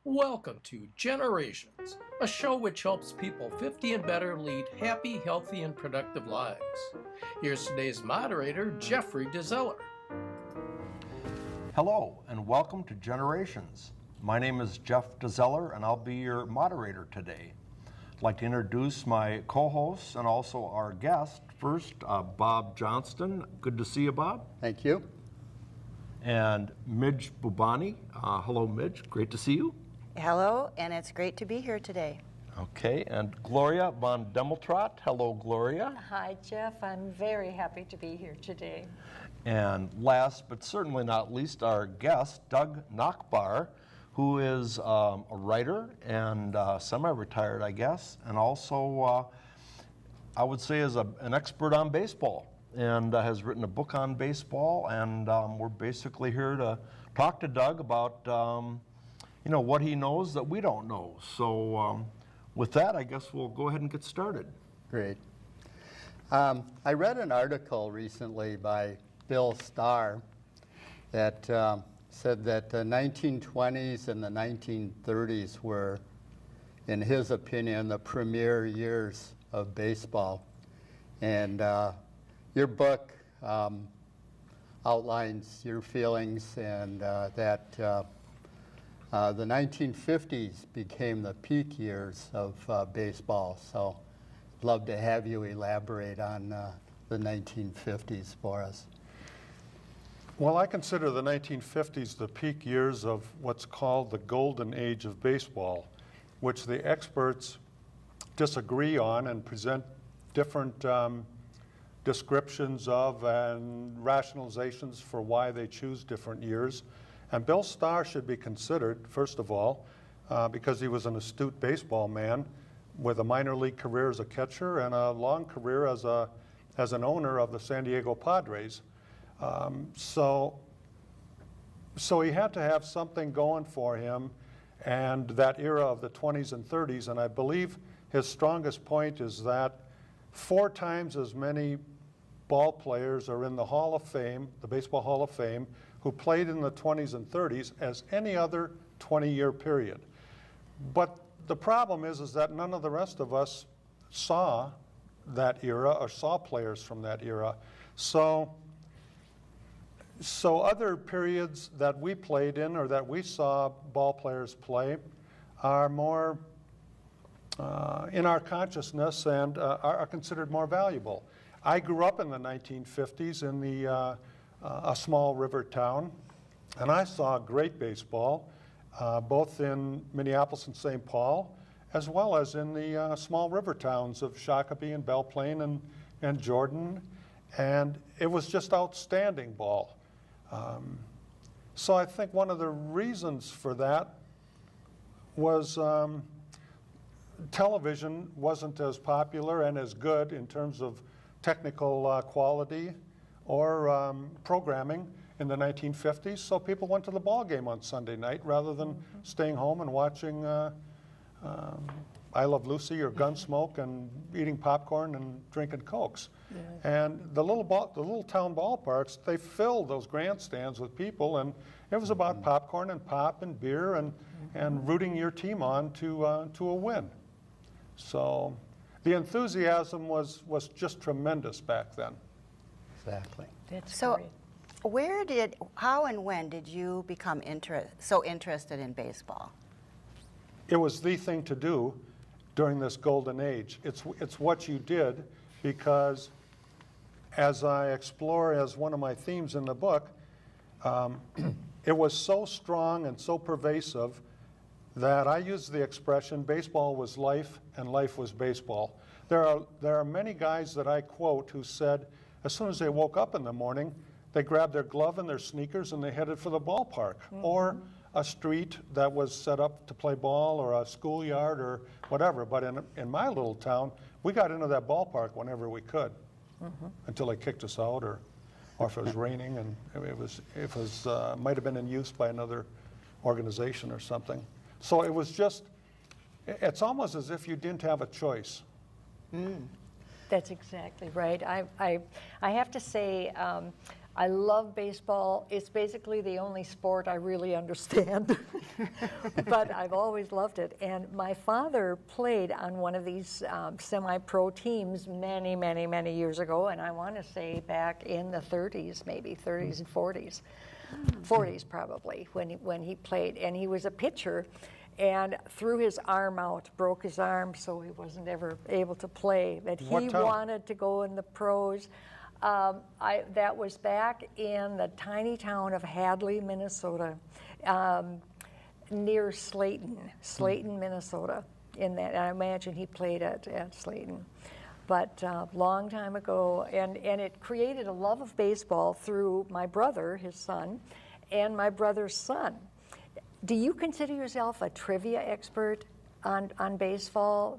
Welcome to Generations, a show which helps people 50 and better lead happy, healthy, and productive lives. Here's today's moderator, Jeffrey DeZellar. Hello, and welcome to Generations. My name is Jeff DeZellar, and I'll be your moderator today. I'd like to introduce my co-hosts and also our guest. First, Bob Johnston. Good to see you, Bob. Thank you. And Midge Bubani. Hello, Midge. Great to see you. Hello, and it's great to be here today. Okay, and Gloria von Demeltrott. Hello, Gloria. Hi, Jeff. I'm very happy to be here today. And last but certainly not least, our guest, Doug Nachbar, who is a writer and semi-retired, I guess, and also, I would say, is an expert on baseball and has written a book on baseball. And we're basically here to talk to Doug about what he knows that we don't know. So with that, I guess we'll go ahead and get started. Great. I read an article recently by Bill Starr that said that the 1920s and the 1930s were, in his opinion, the premier years of baseball. And your book outlines your feelings, and that the 1950s became the peak years of baseball. So I'd love to have you elaborate on the 1950s for us. Well, I consider the 1950s the peak years of what's called the golden age of baseball, which the experts disagree on and present different descriptions of and rationalizations for why they choose different years. And Bill Starr should be considered, first of all, because he was an astute baseball man with a minor league career as a catcher and a long career as an owner of the San Diego Padres. So he had to have something going for him, and that era of the 20s and 30s, and I believe his strongest point is that 4 times as many ball players are in the Hall of Fame, the Baseball Hall of Fame, who played in the 20s and 30s as any other 20-year period. But the problem is that none of the rest of us saw that era or saw players from that era. So other periods that we played in or that we saw ball players play are more in our consciousness and are considered more valuable. I grew up in the 1950s in a small river town, and I saw great baseball, both in Minneapolis and St. Paul, as well as in the small river towns of Shakopee and Belle Plaine and Jordan, and it was just outstanding ball. So I think one of the reasons for that was television wasn't as popular and as good in terms of technical quality or programming in the 1950s, so people went to the ball game on Sunday night rather than staying home and watching I Love Lucy or Gunsmoke and eating popcorn and drinking Cokes. Yeah. And the little town ballparks, they filled those grandstands with people, and it was about popcorn and pop and beer and rooting your team on to a win. So the enthusiasm was just tremendous back then. Exactly. That's So, great. how and when did you become so interested in baseball? It was the thing to do during this golden age. It's what you did, because as I explore as one of my themes in the book, it was so strong and so pervasive that I use the expression, baseball was life and life was baseball. There are many guys that I quote who said, as soon as they woke up in the morning, they grabbed their glove and their sneakers and they headed for the ballpark, or a street that was set up to play ball, or a schoolyard or whatever. But in my little town, we got into that ballpark whenever we could, until they kicked us out, or if it was raining, and it was might have been in use by another organization or something. So it was just, it's almost as if you didn't have a choice. That's exactly right. I have to say, I love baseball. It's basically the only sport I really understand, but I've always loved it. And my father played on one of these semi-pro teams many, many, many years ago, and I want to say back in the 30s, maybe 30s and 40s. 40s probably, when he played. And he was a pitcher and threw his arm out, broke his arm, so he wasn't ever able to play. But he wanted to go in the pros. That was back in the tiny town of Hadley, Minnesota, near Slayton, Minnesota. In that, I imagine he played at Slayton. But long time ago, and it created a love of baseball through my brother, his son, and my brother's son. Do you consider yourself a trivia expert on baseball?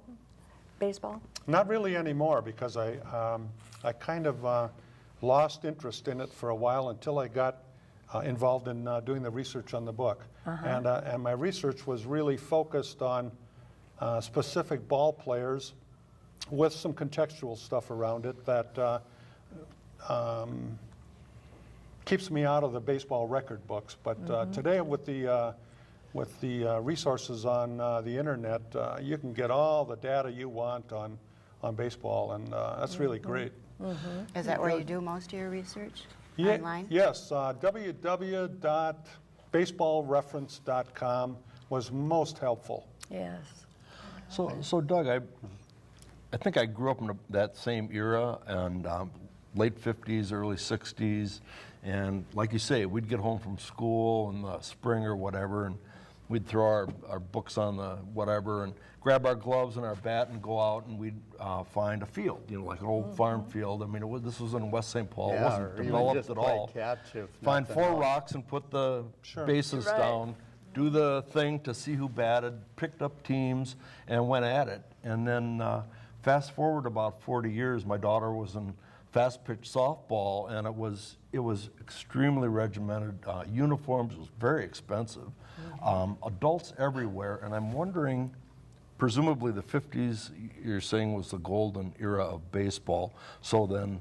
Not really anymore, because I kind of lost interest in it for a while until I got involved in doing the research on the book. And my research was really focused on specific ball players with some contextual stuff around it that keeps me out of the baseball record books. But today, with the resources on the internet, you can get all the data you want on baseball, and that's really great. Is that where you do most of your research? Yeah, Online? yes, www.baseballreference.com was most helpful. Yes. So Doug, I think I grew up in that same era, and late 50s, early 60s, and like you say, we'd get home from school in the spring or whatever, and we'd throw our books on the whatever and grab our gloves and our bat and go out, and we'd find a field, like an old farm field. I mean, this was in West St. Paul. It wasn't developed at all. Find 4 rocks and put the bases down, do the thing to see who batted, picked up teams, and went at it. And then fast forward about 40 years, my daughter was in fast pitch softball, and it was extremely regimented. Uniforms was very expensive. Adults everywhere, and I'm wondering, presumably the 50s, you're saying, was the golden era of baseball. So then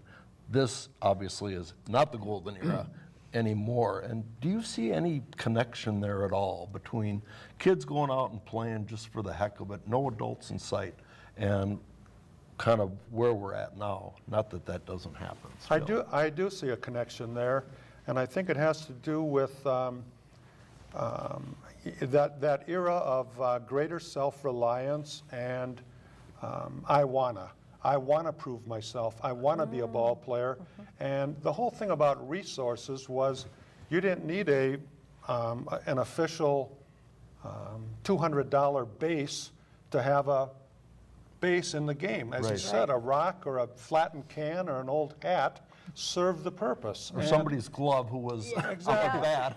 this obviously is not the golden era anymore. And do you see any connection there at all between kids going out and playing just for the heck of it, no adults in sight, and kind of where we're at now? Not that that doesn't happen still. I do see a connection there, and I think it has to do with that era of greater self-reliance and I wanna prove myself. I wanna be a ball player. And the whole thing about resources was you didn't need an official $200 base to have a base in the game. As you said, a rock or a flattened can or an old hat served the purpose. Or somebody's glove who was on the bat.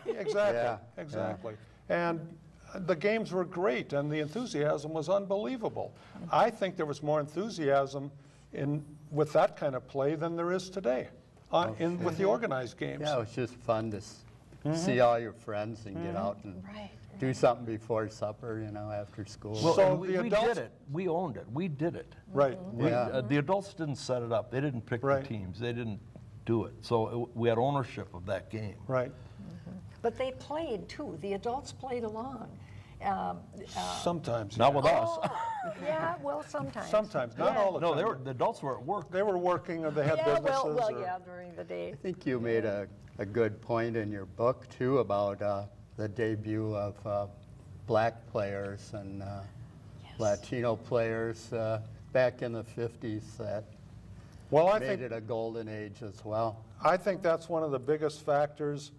Exactly. And the games were great, and the enthusiasm was unbelievable. I think there was more enthusiasm with that kind of play than there is today with the organized games. Yeah, it was just fun to see all your friends and get out and do something before supper, after school. Well, So we the adults did it. We owned it. We did it. Right. The adults didn't set it up. They didn't pick the teams. They didn't do it. So we had ownership of that game. Right. But they played too. The adults played along. Sometimes. Not with us. Yeah, well, sometimes. Sometimes, not all the time. No, the adults were at work. They were working, or they had Yeah, businesses. well, during the day. I think you made a good point in your book, too, about the debut of black players and Latino players back in the 50s that made it a golden age as well. I think that's one of the biggest factors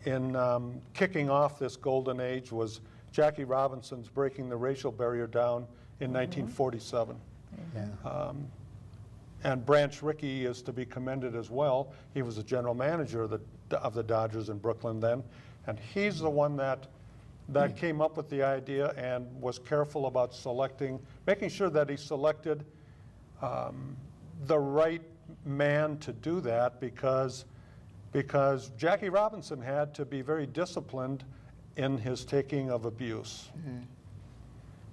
in kicking off this golden age was Jackie Robinson's breaking the racial barrier down in 1947. And Branch Rickey is to be commended as well. He was the general manager of the Dodgers in Brooklyn then, and he's the one that came up with the idea and was careful about making sure that he selected the right man to do that, because Jackie Robinson had to be very disciplined in his taking of abuse.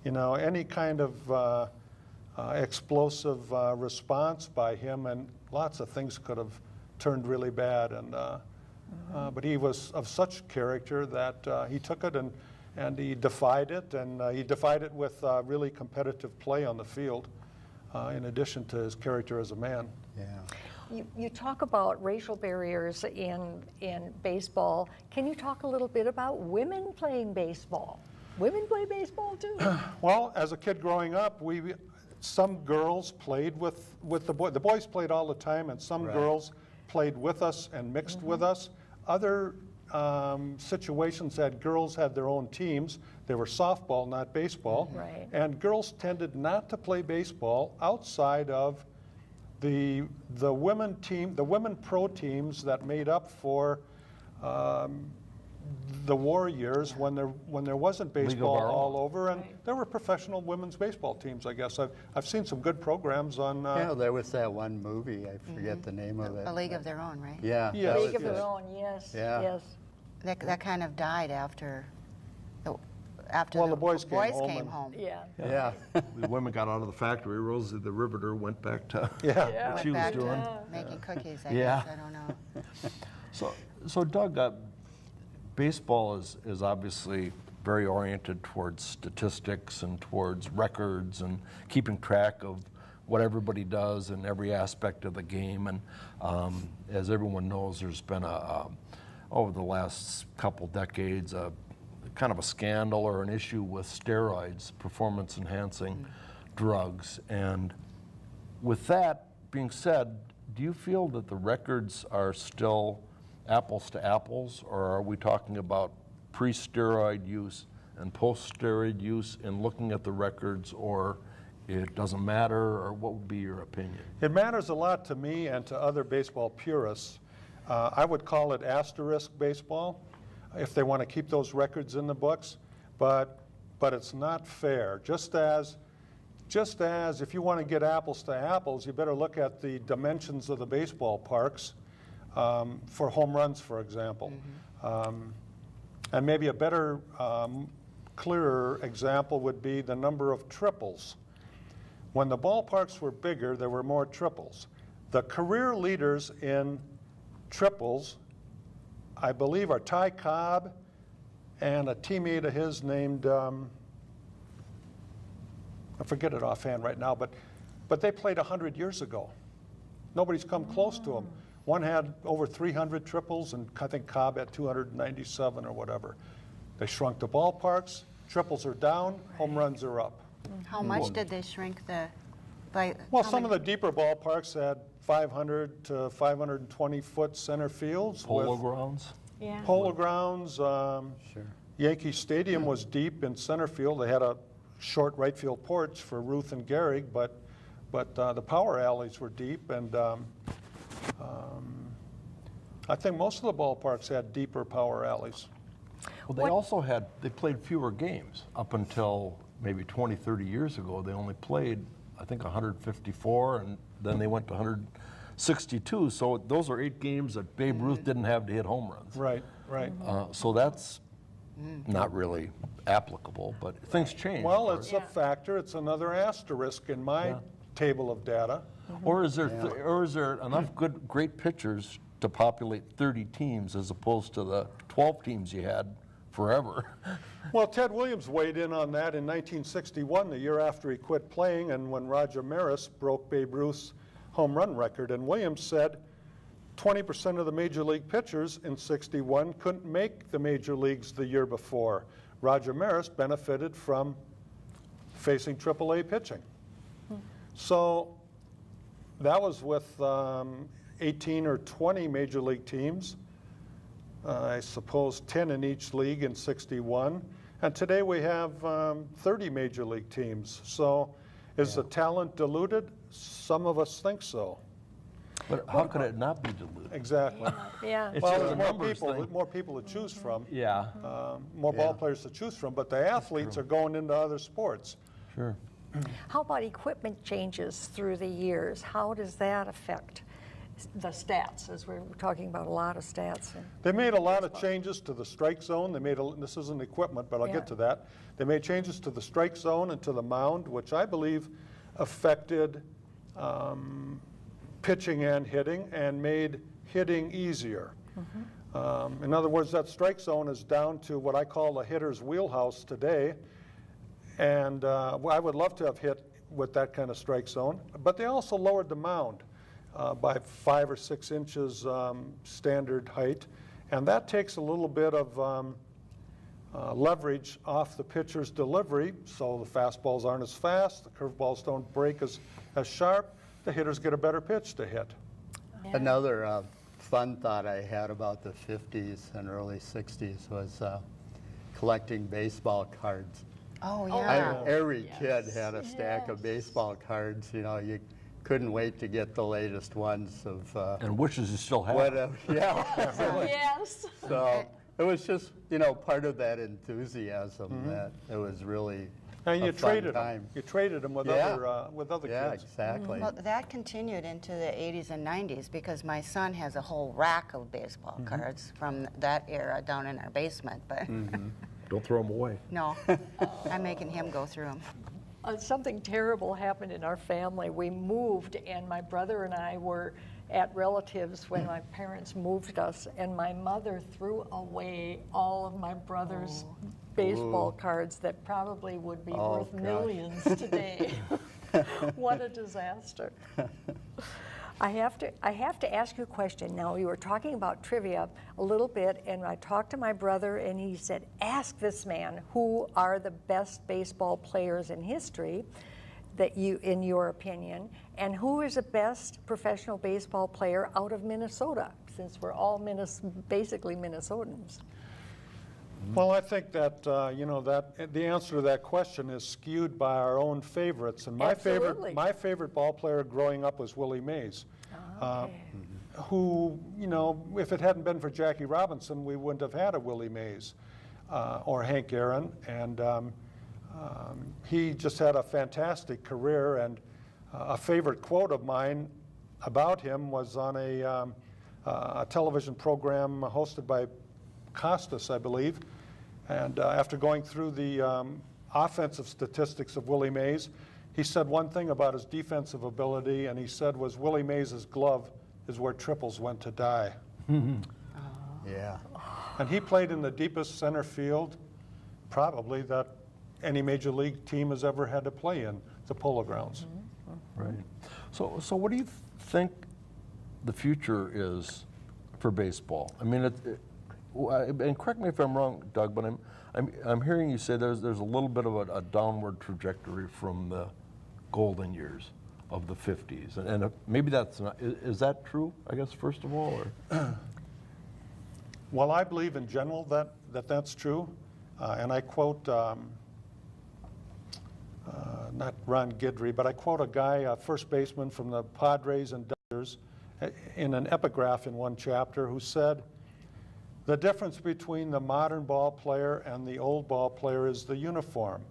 Any kind of explosive response by him, and lots of things could have turned really bad. And but he was of such character that he took it and he defied it, and he defied it with really competitive play on the field, in addition to his character as a man. Yeah. You talk about racial barriers in baseball. Can you talk a little bit about women playing baseball? Women play baseball too? Well, as a kid growing up, some girls played with the boys. The boys played all the time, and some Right. girls played with us and mixed with us. Other situations had girls had their own teams. They were softball, not baseball. Right. And girls tended not to play baseball outside of the women team, the women pro teams that made up for the war years when there wasn't baseball Our Own. all over, and Right. there were professional women's baseball teams. I guess I've seen some good programs on. Yeah, there was that one movie, I forget the name of it. A League of Their Own, right? Yeah. Yeah. that League was of it. Their Own, yes, Yeah. yes. That kind of died after Well, the boys came home came and- home. Yeah. Yeah. The women got out of the factory. Rosie the Riveter went back to Yeah. Yeah. what she was Back to doing. making cookies, I Yeah. guess. I don't know. So Doug, baseball is obviously very oriented towards statistics and towards records and keeping track of what everybody does in every aspect of the game. And as everyone knows, there's been over the last couple decades, kind of a scandal or an issue with steroids, performance-enhancing drugs. And with that being said, do you feel that the records are still apples to apples, or are we talking about pre-steroid use and post-steroid use in looking at the records, or it doesn't matter, or what would be your opinion? It matters a lot to me and to other baseball purists. I would call it asterisk baseball, if they want to keep those records in the books, but it's not fair. Just as if you want to get apples to apples, you better look at the dimensions of the baseball parks for home runs, for example. And maybe a better, clearer example would be the number of triples. When the ballparks were bigger, there were more triples. The career leaders in triples, I believe, are Ty Cobb and a teammate of his named, I forget it offhand right now, but they played 100 years ago. Nobody's come close to them. One had over 300 triples, and I think Cobb had 297 or whatever. They shrunk the ballparks, triples are down, home runs are up. How much did they shrink the, by? Well, how some of many- the deeper ballparks had 500 to 520-foot center fields. Polo with grounds? Yeah. Polo grounds. Sure. Yankee Stadium was deep in center field. They had a short right field porch for Ruth and Gehrig, but the power alleys were deep, and I think most of the ballparks had deeper power alleys. Well, they played fewer games up until maybe 20, 30 years ago. They only played, I think, 154, and then they went to 162. So those are 8 games that Babe Ruth didn't have to hit home runs. Right, right. So that's not really applicable, but things change. Well, of it's course. a factor. It's another asterisk in my table of data. Or is there enough great pitchers to populate 30 teams as opposed to the 12 teams you had forever? Well, Ted Williams weighed in on that in 1961, the year after he quit playing, and when Roger Maris broke Babe Ruth's home run record. And Williams said 20% of the major league pitchers in 61 couldn't make the major leagues the year before. Roger Maris benefited from facing AAA pitching. So that was with 18 or 20 major league teams. I suppose 10 in each league in 61. And today we have 30 major league teams. So is the talent diluted? Some of us think so. But how could it not be diluted? Exactly. Yeah. It's Well, just there's a numbers thing. more people to choose from, Yeah, more ball players to choose from, but the athletes are going into other sports. sure. How about equipment changes through the years? How does that affect the stats, as we're talking about a lot of stats? They made a lot of changes to the strike zone. This isn't equipment, but I'll Yeah. get to that. They made changes to the strike zone and to the mound, which I believe affected pitching and hitting, and made hitting easier. In other words, that strike zone is down to what I call the hitter's wheelhouse today. And I would love to have hit with that kind of strike zone. But they also lowered the mound by 5 or 6 inches standard height. And that takes a little bit of leverage off the pitcher's delivery, so the fastballs aren't as fast, the curveballs don't break as sharp, the hitters get a better pitch to hit. Yeah. Another fun thought I had about the 50s and early 60s was collecting baseball cards. Oh, yeah. Every kid had a stack of baseball cards. You know, you couldn't wait to get the latest ones of And wishes you still have. whatever. Yeah. Yes. So it was just, you know, part of that enthusiasm that it was really And you a fun traded time. them. You traded them with Yeah. other Yeah, kids. exactly. Well, that continued into the 80s and 90s because my son has a whole rack of baseball cards from that era down in our basement. But Don't throw them away. no, I'm making him go through them. Something terrible happened in our family. We moved, and my brother and I were at relatives when my parents moved us, and my mother threw away all of my brother's baseball cards that probably would be Oh, worth gosh. millions today. What a disaster. I have to ask you a question. Now, you were talking about trivia a little bit, and I talked to my brother, and he said, ask this man who are the best baseball players in history, that you, in your opinion, and who is the best professional baseball player out of Minnesota, since we're all basically Minnesotans. Well, I think that that the answer to that question is skewed by our own favorites. And Absolutely. my favorite ball player growing up was Willie Mays, who, you know, if it hadn't been for Jackie Robinson, we wouldn't have had a Willie Mays or Hank Aaron. And he just had a fantastic career. And a favorite quote of mine about him was on a television program hosted by Costas, I believe, and after going through the offensive statistics of Willie Mays, he said one thing about his defensive ability, and he said was Willie Mays' glove is where triples went to die. Yeah. And he played in the deepest center field, probably, that any major league team has ever had to play in, the Polo Grounds. Right. So what do you think the future is for baseball? I mean, and correct me if I'm wrong, Doug, but I'm hearing you say there's a little bit of a downward trajectory from the golden years of the 50s, and maybe that's not. Is that true? I guess first of all, or Well, I believe in general that's true, and I quote not Ron Guidry, but I quote a guy, a first baseman from the Padres and Dodgers, in an epigraph in one chapter, who said, "The difference between the modern ball player and the old ball player is the uniform."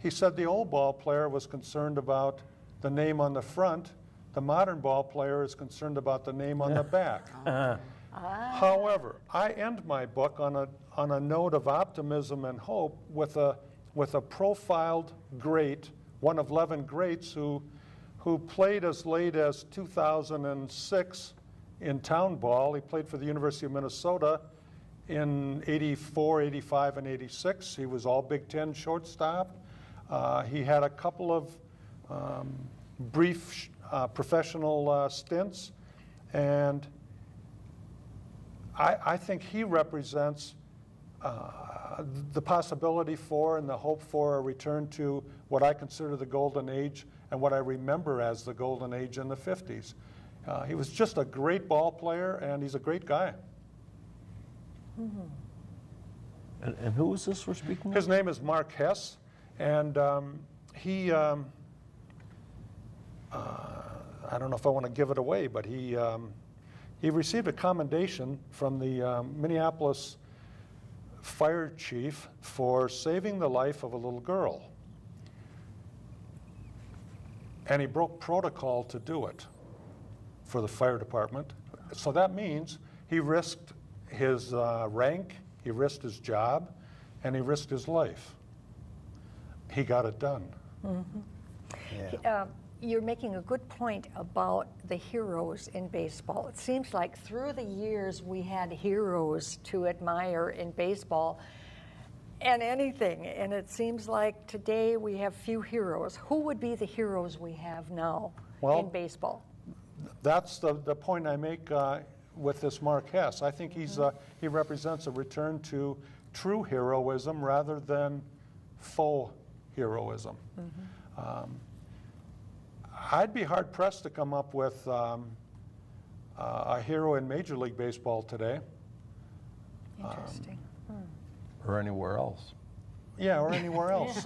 He said the old ball player was concerned about the name on the front. The modern ball player is concerned about the name on the back. However, I end my book on a note of optimism and hope with a profiled great, one of 11 greats who played as late as 2006 in town ball. He played for the University of Minnesota in 84, 85, and 86. He was all Big Ten shortstop. He had a couple of brief professional stints, and I think he represents the possibility for and the hope for a return to what I consider the golden age and what I remember as the golden age in the 50s. He was just a great ball player, and he's a great guy. and who is this we're speaking of? His name is Mark Hess, and he, I don't know if I want to give it away, but he received a commendation from the Minneapolis fire chief for saving the life of a little girl. And he broke protocol to do it for the fire department. So that means he risked his rank, he risked his job, and he risked his life. He got it done. Yeah. you're making a good point about the heroes in baseball. It seems like through the years we had heroes to admire in baseball and anything, and it seems like today we have few heroes. Who would be the heroes we have now in baseball? That's the point I make with this Mark Hess. I think he represents a return to true heroism rather than faux heroism. I'd be hard pressed to come up with a hero in Major League Baseball today. Interesting. Or anywhere else. Yeah, or anywhere else.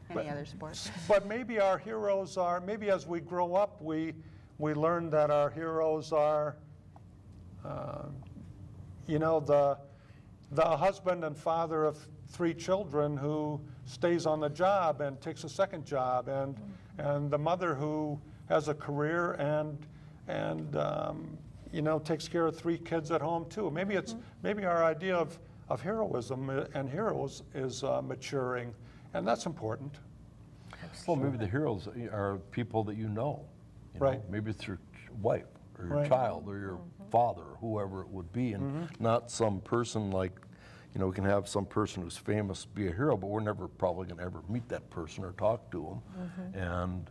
Any other sports? But maybe our heroes are, maybe as we grow up, we learn that our heroes are, you know, the husband and father of 3 children who stays on the job and takes a second job, and the mother who has a career and you know, takes care of 3 kids at home too. Maybe it's maybe our idea of heroism and heroes is maturing, and that's important. Well, maybe the heroes are people that you know. Right. Maybe it's your wife or your Right. child or your father, or whoever it would be, and not some person like, you know, we can have some person who's famous be a hero, but we're never probably going to ever meet that person or talk to them. And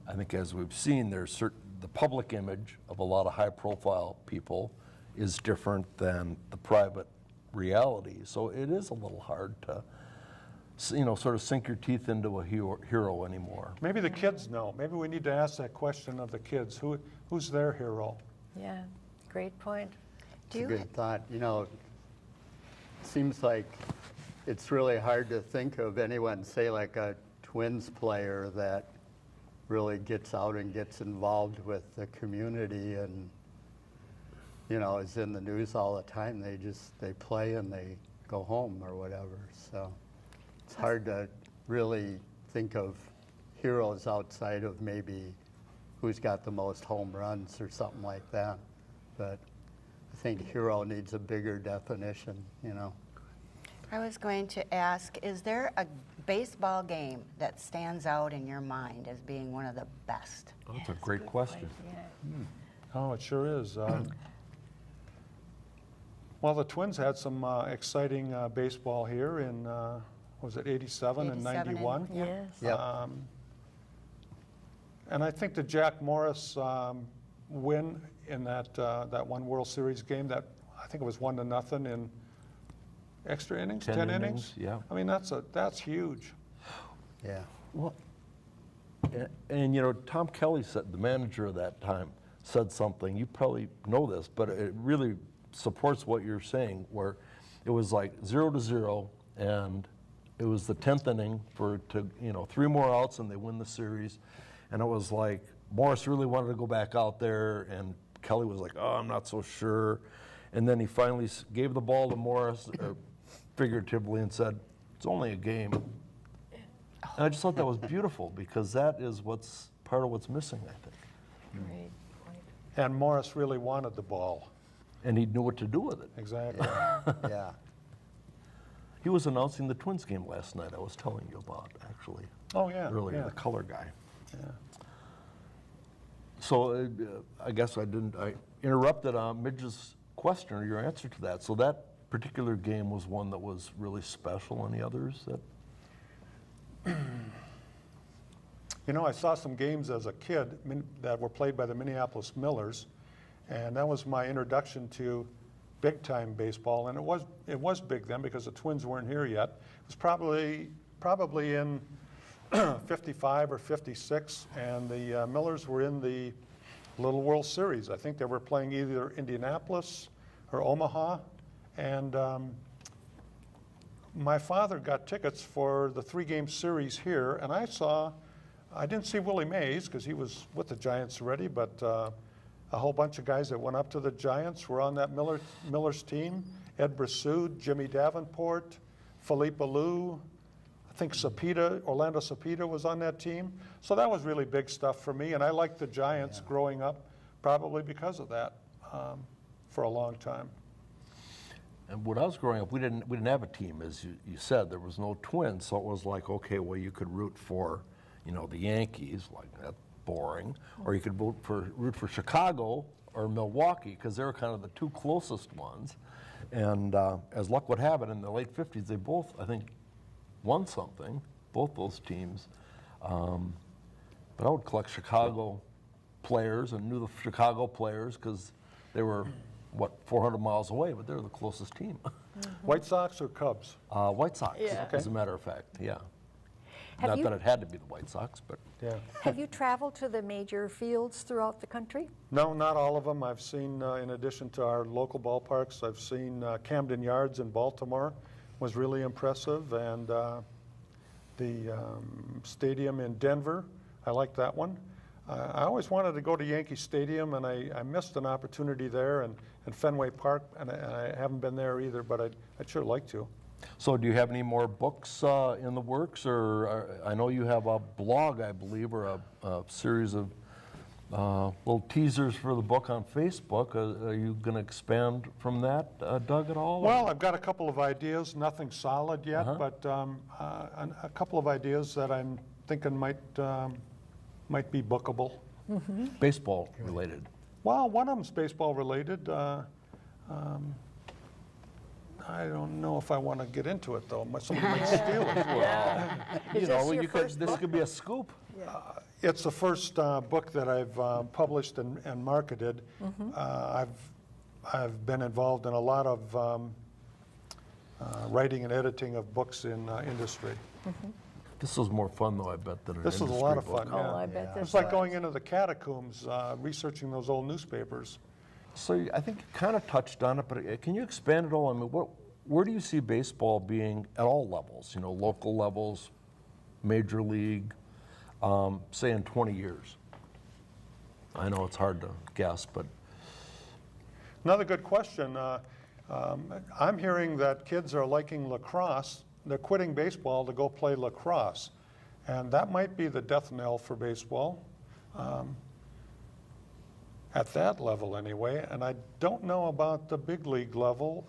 I think as we've seen, there's the public image of a lot of high-profile people is different than the private reality. So it is a little hard to, you know, sort of sink your teeth into a hero anymore. Maybe the kids know. Maybe we need to ask that question of the kids. Who's their hero? Yeah, great point. It's a good thought. You know, it seems like it's really hard to think of anyone, say like a Twins player that really gets out and gets involved with the community and, you know, is in the news all the time. They play and they go home or whatever. So it's hard to really think of heroes outside of maybe who's got the most home runs or something like that. But I think hero needs a bigger definition, you know. I was going to ask, is there a baseball game that stands out in your mind as being one of the best? Oh, that's a great question. Oh, it sure is. Well, the Twins had some exciting baseball here in, was it 87 and 91? Yes. Yep. And I think the Jack Morris win in that one World Series game, that I think it was 1-0 in extra innings, 10 innings. Yeah. I mean, that's huge. Yeah. Well, and you know, Tom Kelly said, the manager of that time, said something, you probably know this, but it really supports what you're saying, where it was like 0-0, and it was the 10th inning you know, 3 more outs and they win the series. And it was like, Morris really wanted to go back out there, and Kelly was like, oh, I'm not so sure. And then he finally gave the ball to Morris, figuratively, and said, it's only a game. And I just thought that was beautiful, because that is part of what's missing, I think. Great point. And Morris really wanted the ball. And he knew what to do with it. Exactly. Yeah. He was announcing the Twins game last night, I was telling you about, actually. Oh, yeah. Earlier, yeah. the color guy. Yeah. So I guess I interrupted Midge's question or your answer to that. So that particular game was one that was really special. Any others that? You know, I saw some games as a kid that were played by the Minneapolis Millers, and that was my introduction to big-time baseball. And it was big then because the Twins weren't here yet. It was probably in 55 or 56, and the Millers were in the Little World Series. I think they were playing either Indianapolis or Omaha, and my father got tickets for the 3-game series here, and I didn't see Willie Mays because he was with the Giants already, but a whole bunch of guys that went up to the Giants were on that Millers team. Ed Brasud, Jimmy Davenport, Felipe Alou, I think Orlando Cepeda was on that team. So that was really big stuff for me, and I liked the Giants growing up, probably because of that, for a long time. And when I was growing up, we didn't have a team, as you said. There was no Twins, so it was like, okay, well, you could root for, you know, the Yankees, like boring, or you could root for Chicago or Milwaukee, because they were kind of the two closest ones. And as luck would have it, in the late 50s, they both, I think, won something, both those teams. But I would collect Chicago players and knew the Chicago players because they were, 400 miles away, but they were the closest team. White Sox or Cubs? White Sox, Yeah. as a matter of fact, yeah. Have Not you- that it had to be the White Sox, but Yeah. Have you traveled to the major fields throughout the country? No, not all of them. I've seen, in addition to our local ballparks, I've seen Camden Yards in Baltimore was really impressive, and the stadium in Denver, I like that one. I always wanted to go to Yankee Stadium, and I missed an opportunity there, and Fenway Park, and I haven't been there either, but I'd sure like to. So do you have any more books in the works, or I know you have a blog, I believe, or a series of little teasers for the book on Facebook. Are you going to expand from that, Doug, at all? Well, I've got a couple of ideas, nothing solid yet, but a couple of ideas that I'm thinking might be bookable. Baseball related. Well, one of them's baseball related. I don't know if I want to get into it, though. Somebody might steal it. You Is know, this your you first this book? could be a scoop. It's the first book that I've published and marketed. I've been involved in a lot of writing and editing of books in industry. This was more fun, though, I bet, than an This was a industry lot of book. fun, Oh, yeah. I bet this It's like was. going into the catacombs, researching those old newspapers. So I think you kind of touched on it, but can you expand it all? I mean, where do you see baseball being at all levels? You know, local levels, major league, say in 20 years? I know it's hard to guess, but Another good question. I'm hearing that kids are liking lacrosse. They're quitting baseball to go play lacrosse. And that might be the death knell for baseball, at that level anyway. And I don't know about the big league level.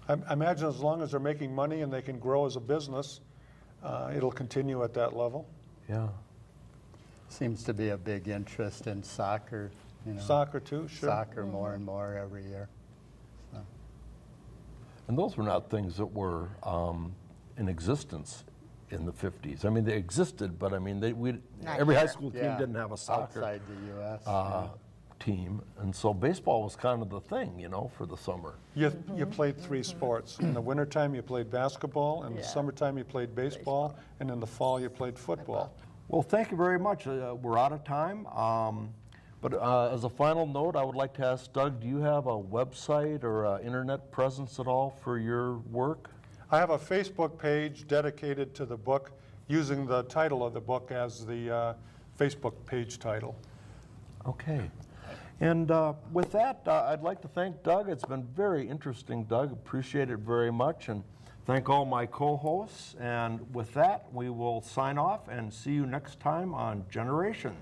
I imagine as long as they're making money and they can grow as a business, it'll continue at that level. yeah. Seems to be a big interest in soccer, you know. Soccer too, sure. Soccer more and more every year. And those were not things that were in existence in the 50s. I mean, they existed, but I mean, Not every high here. school team Yeah, didn't have a soccer outside the U.S. team. And so baseball was kind of the thing, you know, for the summer. You played three sports. In the wintertime, you played basketball. In the Yeah. summertime, you played baseball. And in the fall, you played football. Well, thank you very much. We're out of time. But as a final note, I would like to ask Doug, do you have a website or an internet presence at all for your work? I have a Facebook page dedicated to the book using the title of the book as the Facebook page title. Okay. And with that, I'd like to thank Doug. It's been very interesting, Doug. Appreciate it very much. And thank all my co-hosts. And with that, we will sign off and see you next time on Generations.